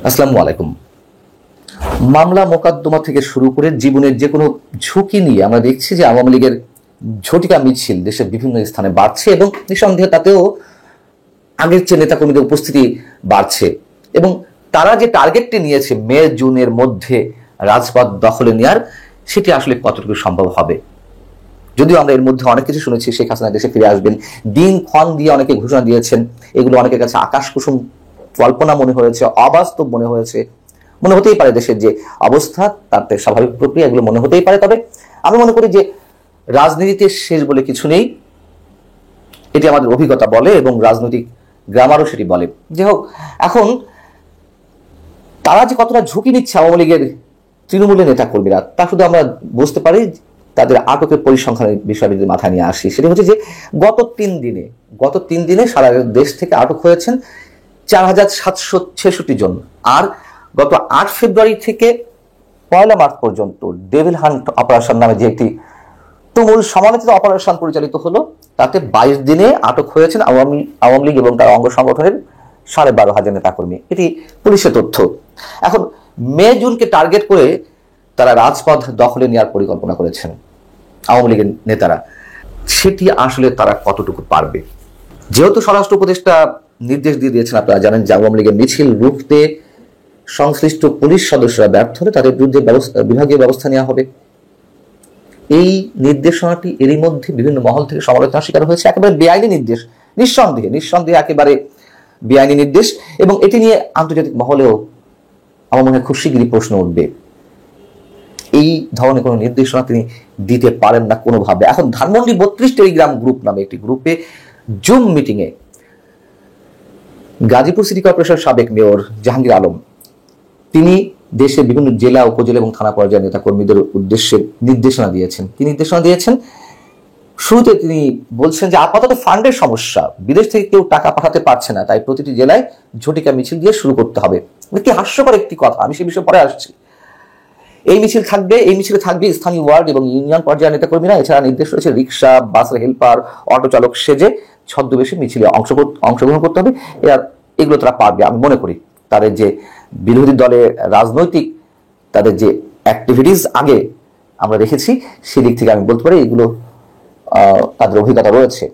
আসসালামু আলাইকুম। মামলা মোকদ্দমা থেকে শুরু করে জীবনের যে কোনো ঝুঁকি নিয়ে আমরা দেখছি যে আওয়ামী লীগের ঝটিকা মিছিল দেশের বিভিন্ন স্থানে বাড়ছে এবং নিঃসন্দেহে তাতেও আগের চেয়ে নেতাকর্মীদের উপস্থিতি বাড়ছে এবং তারা যে টার্গেটটি নিয়েছে মে জুনের মধ্যে রাজপথ দখলে নেওয়ার, সেটি আসলে কতটুকু সম্ভব হবে। যদিও আমরা এর মধ্যে অনেক কিছু শুনেছি, শেখ হাসিনা দেশে ফিরে আসবেন, দিন ক্ষণ দিয়ে অনেকে ঘোষণা দিয়েছেন, এগুলো অনেকের কাছে আকাশ কুসুম কল্পনা মনে হয়েছে, অবাস্তব মনে হয়েছে। মনে হতেই পারে দেশের যে অবস্থা তাতে স্বাভাবিক প্রক্রিয়া, এগুলো মনে হতেই পারে। তবে আমি মনে করি যে রাজনীতিতে শেষ বলে কিছু নেই, এটি আমাদের অভিজ্ঞতা বলে এবং রাজনৈতিক গ্রামারও সেটি বলে। যাই হোক, এখন তারা যে কতটা ঝুঁকি নিচ্ছে আওয়ামী লীগের তৃণমূলের নেতা কর্মীরা, তা শুধু আমরা বুঝতে পারি তাদের আটকের পরিসংখ্যানের বিষয় যদি মাথায় নিয়ে আসি। সেটি হচ্ছে যে গত তিন দিনে সারা দেশ থেকে আটক হয়েছেন ৪,৭৬৬ জন। আর গত ৮ ফেব্রুয়ারি থেকে ১ মার্চ পর্যন্ত ডেভিল হান্ট অপারেশন নামে যে একটি তুমুল সমালোচিত অপারেশন পরিচালিত হলো, তাতে ২২ দিনে আটক হয়েছেন আওয়ামী লীগ এবং তার অঙ্গ সংগঠনের ১২,৫০০ নেতাকর্মী। এটি পুলিশের তথ্য। এখন মে জুনকে টার্গেট করে তারা রাজপথ দখলে নেওয়ার পরিকল্পনা করেছেন আওয়ামী লীগের নেতারা। সেটি আসলে তারা কতটুকু পারবে? যেহেতু স্বরাষ্ট্র উপদেষ্টা নির্দেশ দিয়ে দিয়েছেন, আপনারা জানেন যে আওয়ামী লীগের মিছিল রুখতে সংশ্লিষ্ট পুলিশ সদস্যরা ব্যর্থ হলে তাদের বিরুদ্ধে বিভাগীয় ব্যবস্থা নেওয়া হবে। এই নির্দেশনাটি এরই মধ্যে বিভিন্ন মহল থেকে সমালোচনার শিকার হয়েছে। একেবারে বেআইনি নির্দেশ, নিঃসন্দেহে একেবারে বেআইনি নির্দেশ, এবং এটি নিয়ে আন্তর্জাতিক মহলেও আমার মনে হয় খুব শীঘ্রই প্রশ্ন উঠবে। এই ধরনের কোনো নির্দেশনা তিনি দিতে পারেন না কোনোভাবে। এখন ধানমন্ডি ৩২ টেলিগ্রাম গ্রুপ নামে একটি গ্রুপে জুম মিটিংয়ে গাজীপুর সিটি কর্পোরেশনের সাবেক মেয়র জাহাঙ্গীর আলম, তিনি দেশের বিভিন্ন জেলা, উপজেলা এবং থানা পর্যায়ের নেতা কর্মীদের উদ্দেশ্যে নির্দেশনা দিয়েছেন। শুরুতে তিনি বলছেন যে আপাতত ফান্ডের সমস্যা, বিদেশ থেকে কেউ টাকা পাঠাতে পারছে না, তাই প্রতিটি জেলায় ঝটিকা মিছিল দিয়ে শুরু করতে হবে। কি হাস্যকর একটি কথা, আমি সে বিষয়ে পরে আসছি। এই মিছিলে থাকবে স্থানীয় ওয়ার্ড এবং ইউনিয়ন পর্যায়ের নেতাকর্মীরা। এছাড়া নির্দেশ রয়েছে রিক্সা, বাসের হেল্পার, অটো চালক সেজে ছদ্মবেশে মিছিলে অংশগ্রহণ করতে হবে। এগুলো তারা পারবে। আমি মনে করি তাদের যে বিরোধী দলের রাজনৈতিক তাদের যে অ্যাক্টিভিটিস আগে আমরা দেখেছি, সেদিক থেকে আমি বলতে পারি এগুলো তাদের অভিজ্ঞতা রয়েছে।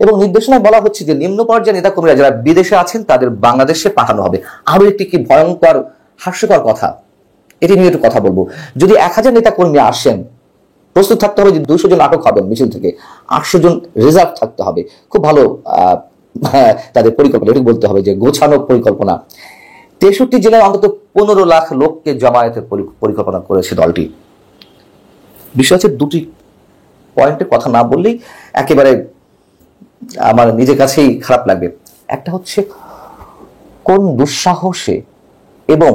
এবং নির্দেশনায় বলা হচ্ছে যে নিম্ন পর্যায়ের নেতাকর্মীরা যারা বিদেশে আছেন তাদের বাংলাদেশে পাঠানো হবে। আরো একটি কি ভয়ঙ্কর হাস্যকর কথা, এটি নিয়ে একটু কথা বলবো। যদি ১,০০০ নেতাকর্মী আসেন, প্রস্তুত থাকতে হবে যে ২০০ জন আটক হবেন মিছিল থেকে, ৮০০ জন রিজার্ভ থাকতে হবে। খুব ভালো তাদের পরিকল্পনা, এটি বলতে হবে যে গোছানো পরিকল্পনা। ৬৩ জেলায় অন্তত ১৫ লাখ লোককে জমায়েতের পরিকল্পনা করেছে দলটি। বিষয় হচ্ছে দুটি পয়েন্টের কথা না বললেই একেবারে আমার নিজের কাছেই খারাপ লাগবে। একটা হচ্ছে কোন দুঃসাহসে এবং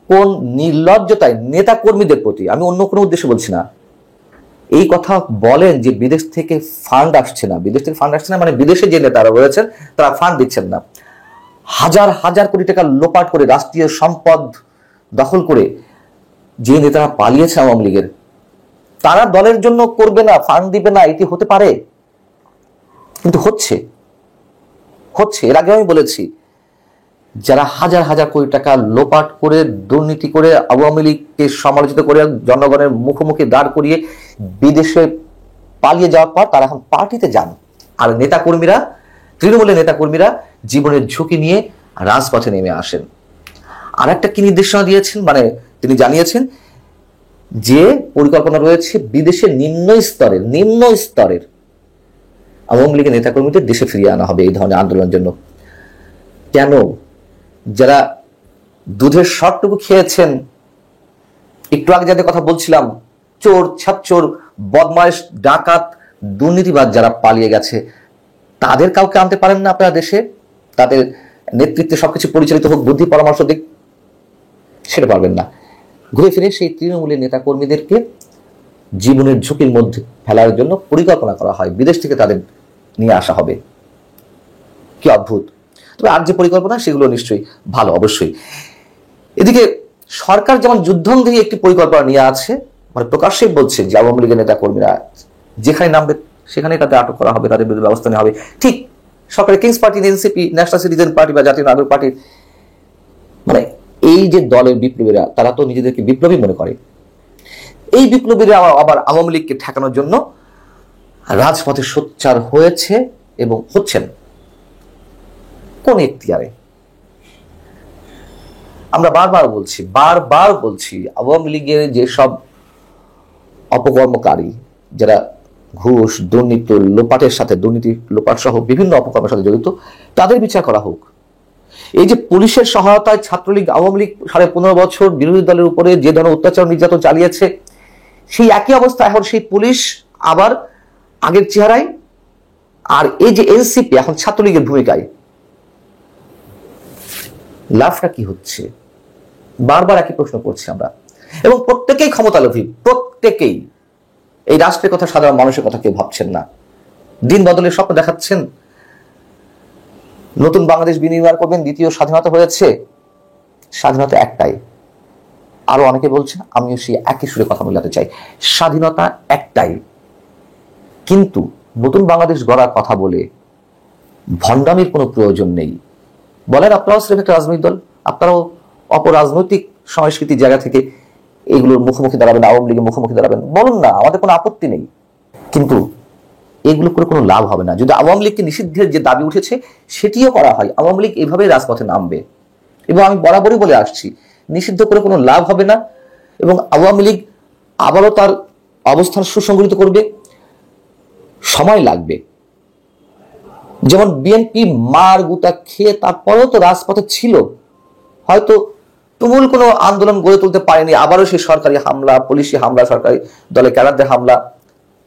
কোন নির্লজ্জতায় নেতা কর্মীদের প্রতি, আমি অন্য কোনো উদ্দেশ্যে বলছি না, এই কথা বলেন যে বিদেশ থেকে ফান্ড আসছে না মানে বিদেশে যে নেতারা রয়েছেন তারা ফান্ড দিচ্ছেন না। হাজার হাজার কোটি টাকা লোপাট করে, রাষ্ট্রীয় সম্পদ দখল করে যে নেতারা পালিয়েছে আওয়ামী লীগের, তারা দলের জন্য করবে না, ফান্ড দিবে না, এটি হতে পারে? কিন্তু হচ্ছে। এর আগে আমি বলেছি, যারা হাজার হাজার কোটি টাকা লোপাট করে, দুর্নীতি করে, আওয়ামী লীগকে সমালোচিত করে, জনগণের মুখোমুখি দাঁড় করিয়ে বিদেশে পালিয়ে যাওয়ার পর তারা এখন পার্টিতে যান। আর তৃণমূলের নেতাকর্মীরা জীবনের ঝুঁকি নিয়ে রাজপথে নেমে আসেন। আর একটা কি নির্দেশনা দিয়েছেন, মানে তিনি জানিয়েছেন যে পরিকল্পনা রয়েছে বিদেশের নিম্ন স্তরের আওয়ামী লীগের নেতাকর্মীদের দেশে ফিরিয়ে আনা হবে এই ধরনের আন্দোলনের জন্য। কেন? যারা দুধের শটটুকু খেয়েছেন, একটু আগে যাদের কথা বলছিলাম, চোর, ছাত্চোর, বদমাইশ, ডাকাত, দুর্নীতিবাদ যারা পালিয়ে গেছে, তাদের কাউকে আনতে পারেন না আপনারা দেশে? তাদের নেতৃত্বে সবকিছু পরিচালিত হোক, বুদ্ধি পরামর্শ দিক, সেটা পারবেন না। ঘুরে ফিরে সেই তৃণমূলের নেতা কর্মীদেরকে জীবনের ঝুঁকির মধ্যে ফেলার জন্য পরিকল্পনা করা হয়, বিদেশ থেকে তাদের নিয়ে আসা হবে। কি অদ্ভুত! তবে আর যে পরিকল্পনা, সেগুলো নিশ্চয়ই ভালো, অবশ্যই। এদিকে সরকার যেমন যুদ্ধংদেহী একটি পরিকল্পনা নিয়ে আছে, মানে প্রকাশ্যেই বলছে যে আওয়ামী লীগের নেতা কর্মীরা যেখানে নামবে সেখানেই তাদের আটক করা হবে, তাদের বিরুদ্ধে ব্যবস্থা নেওয়া হবে। ঠিক সরকারের king's party, NCP, National Citizen Party বা জাতীয় নাগরিক পার্টির মানে এই যে দলের বিপ্লবীরা, তারা তো নিজেদেরকে বিপ্লবী মনে করে। এই বিপ্লবীরা আবার আওয়ামী লীগকে ঠেকানোর জন্য রাজপথে সোচ্চার হয়েছে এবং হচ্ছেন। কোন এখতিয়ারে? আমরা বারবার বলছি আওয়ামী লীগের যেসব অপকর্মকারী, যারা ঘুষ, দুর্নীতি, দুর্নীতি লোপাট সহ বিভিন্ন অপকর্মের সাথে জড়িত, তাদের বিচার করা হোক। এই যে পুলিশের সহায়তায় ছাত্রলীগ, আওয়ামী লীগ 15.5 বছর বিরোধী দলের উপরে যে ধরনের অত্যাচার নির্যাতন চালিয়েছে, সেই একই অবস্থা এখন সেই পুলিশ আবার আগের চেহারায়। আর এই যে এনসিপি এখন ছাত্রলীগের ভূমিকায়, লাভটা কি হচ্ছে? বারবার একই প্রশ্ন করছি আমরা। এবং প্রত্যেকেই ক্ষমতালোভী, প্রত্যেকেই। এই রাষ্ট্রের কথা, সাধারণ মানুষের কথা কেউ ভাবছেন না। দিন বদলের স্বপ্ন দেখাচ্ছেন, নতুন বাংলাদেশ বিনির্মাণ করবেন, দ্বিতীয় স্বাধীনতা হয়েছে। স্বাধীনতা একটাই। আরো অনেকে বলছেন, আমিও সেই একই সুরে কথা বলাতে চাই, স্বাধীনতা একটাই। কিন্তু নতুন বাংলাদেশ গড়ার কথা বলে ভণ্ডামির কোনো প্রয়োজন নেই। বলেন, আপনারাও সিলেক্ট একটা রাজনৈতিক দল, আপনারাও অপরাজনৈতিক সংস্কৃতির জায়গা থেকে এগুলোর মুখোমুখি দাঁড়াবেন, আওয়ামী লীগের মুখোমুখি দাঁড়াবেন, বলুন না, আমাদের কোনো আপত্তি নেই। কিন্তু এগুলো করে কোনো লাভ হবে না। যদি আওয়ামী লীগকে নিষিদ্ধের যে দাবি উঠেছে সেটিও করা হয়, আওয়ামী লীগ এইভাবে রাজপথে নামবে। এবং আমি বরাবরই বলে আসছি, নিষিদ্ধ করে কোনো লাভ হবে না। এবং আওয়ামী লীগ আবারও তার অবস্থান সুসংগঠিত করবে, সময় লাগবে। যেমন বিএনপি মার গুতা খেয়ে তারপরেও তো রাজপথে ছিল, হয়তো তুমুল কোনো আন্দোলন গড়ে তুলতে পারেনি। আবারও সেই সরকারি হামলা, পুলিশি হামলা, সরকারি দলে ক্যাডারদের হামলা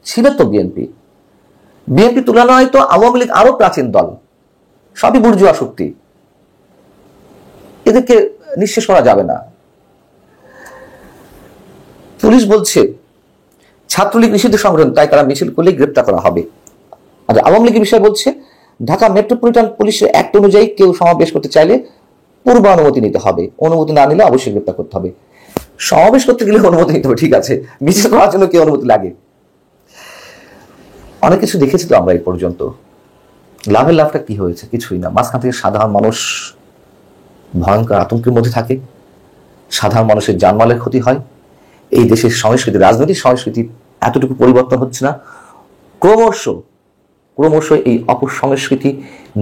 ছিল তো। বিএনপি তুলনায় তো আওয়ামী লীগ আরো প্রাচীন দল, সবই বুর্জোয়া শক্তি, এদেরকে নিঃশেষ করা যাবে না। পুলিশ বলছে ছাত্রলীগ নিষিদ্ধ সংগঠন, তাই তারা মিছিল করলে গ্রেপ্তার করা হবে। আর আওয়ামী লীগের বিষয়ে বলছে, ঢাকা মেট্রোপলিটন পুলিশের অ্যাক্ট অনুযায়ী কেউ সমাবেশ করতে চাইলে পূর্ব অনুমতি নিতে হবে, অনুমতি না নিলে অবশ্যই গ্রেপ্তার করতে হবে। সমাবেশ করতে গেলে অনুমতি নিতে হবে, ঠিক আছে, মিছিল করার জন্য কি অনুমতি লাগে? অনেক কিছু দেখেছি তো আমরা এই পর্যন্ত। লাভটা কি হয়েছে? কিছুই না। মাঝখান থেকে সাধারণ মানুষ ভয়ঙ্কর আতঙ্কের মধ্যে থাকে, সাধারণ মানুষের জানমালের ক্ষতি হয়। এই দেশের সংস্কৃতি, রাজনৈতিক সংস্কৃতি এতটুকু পরিবর্তন হচ্ছে না। ক্রমশ এই অপসংস্কৃতি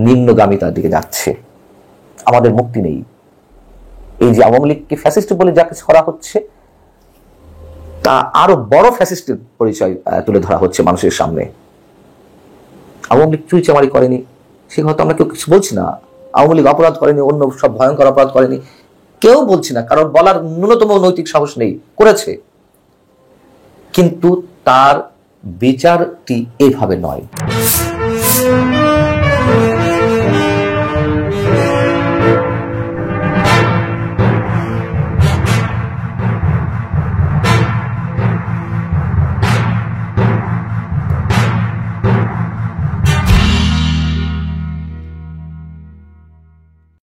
নিম্নগামিতার দিকে যাচ্ছে। আমাদের মুক্তি নেই। এই যে আওয়ামী লীগকে ফ্যাসিস্ট বলে যা কিছু করা হচ্ছে, তা আরো বড় ফ্যাসিস্টের পরিচয় তুলে ধরা হচ্ছে মানুষের সামনে। আওয়ামী লীগ চুরিচামারি করেনি, সে কথা আমরা কেউ কিছু বলছি না। আওয়ামী লীগ অপরাধ করেনি, অন্য সব ভয়ঙ্কর অপরাধ করেনি, কেউ বলছি না, কারণ বলার ন্যূনতম নৈতিক সাহস নেই। করেছে, কিন্তু তার বিচারটি এভাবে নয়।